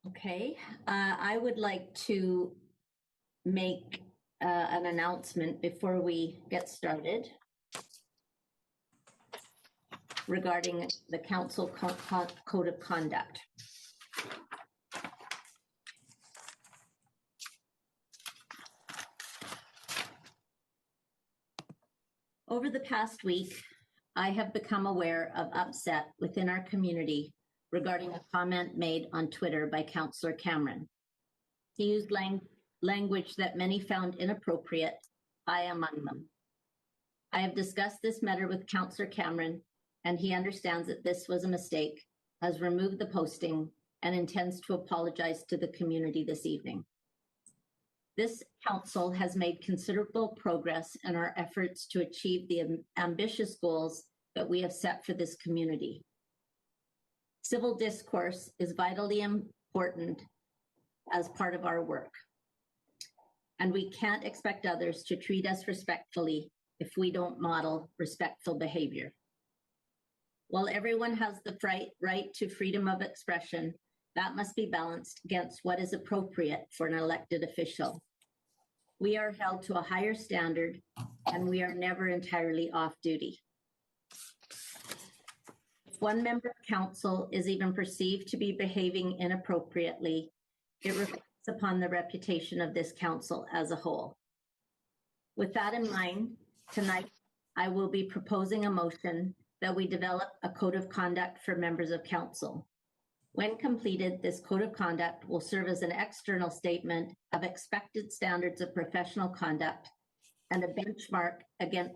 Okay, I would like to make an announcement before we get started regarding the council code of conduct. Over the past week, I have become aware of upset within our community regarding a comment made on Twitter by Councillor Cameron. He used language that many found inappropriate, I among them. I have discussed this matter with Councillor Cameron, and he understands that this was a mistake, has removed the posting, and intends to apologize to the community this evening. This council has made considerable progress in our efforts to achieve the ambitious goals that we have set for this community. Civil discourse is vitally important as part of our work, and we can't expect others to treat us respectfully if we don't model respectful behavior. While everyone has the right to freedom of expression, that must be balanced against what is appropriate for an elected official. We are held to a higher standard, and we are never entirely off duty. If one member of council is even perceived to be behaving inappropriately, it reflects upon the reputation of this council as a whole. With that in mind, tonight I will be proposing a motion that we develop a code of conduct for members of council. When completed, this code of conduct will serve as an external statement of expected standards of professional conduct and a benchmark against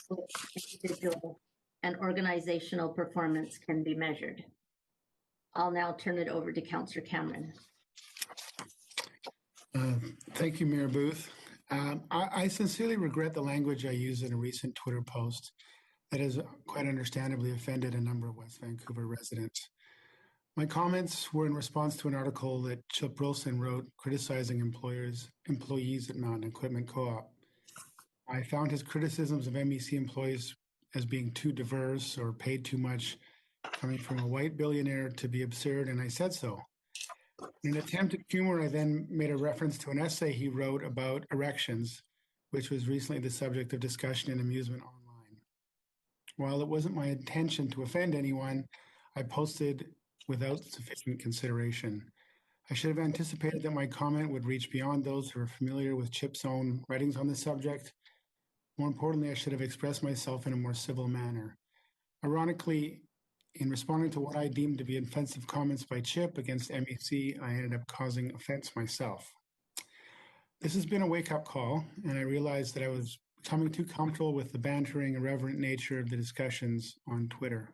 which individual and organizational performance can be measured. I'll now turn it over to Councillor Cameron. Thank you, Mayor Booth. I sincerely regret the language I used in a recent Twitter post that has quite understandably offended a number of West Vancouver residents. My comments were in response to an article that Chip Wilson wrote criticizing employees at Mountain Equipment Co-op. I found his criticisms of MEC employees as being too diverse or paid too much, coming from a white billionaire, to be absurd, and I said so. In an attempt at humor, I then made a reference to an essay he wrote about erections, which was recently the subject of discussion and amusement online. While it wasn't my intention to offend anyone, I posted without sufficient consideration. I should have anticipated that my comment would reach beyond those who are familiar with Chip's own writings on the subject. More importantly, I should have expressed myself in a more civil manner. Ironically, in responding to what I deemed to be offensive comments by Chip against MEC, I ended up causing offense myself. This has been a wake-up call, and I realized that I was becoming too comfortable with the bantering, irreverent nature of the discussions on Twitter.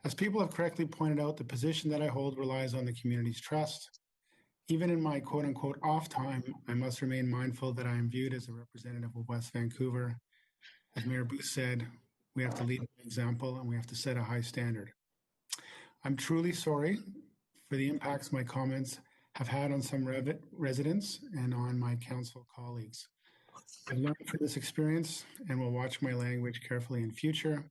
As people have correctly pointed out, the position that I hold relies on the community's trust. Even in my quote-unquote off time, I must remain mindful that I am viewed as a representative of West Vancouver. As Mayor Booth said, we have to lead by example and we have to set a high standard. I'm truly sorry for the impacts my comments have had on some residents and on my council colleagues. I've learned from this experience and will watch my language carefully in future.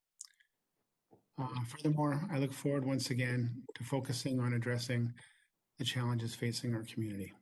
Furthermore, I look forward once again to focusing on addressing the challenges facing our community.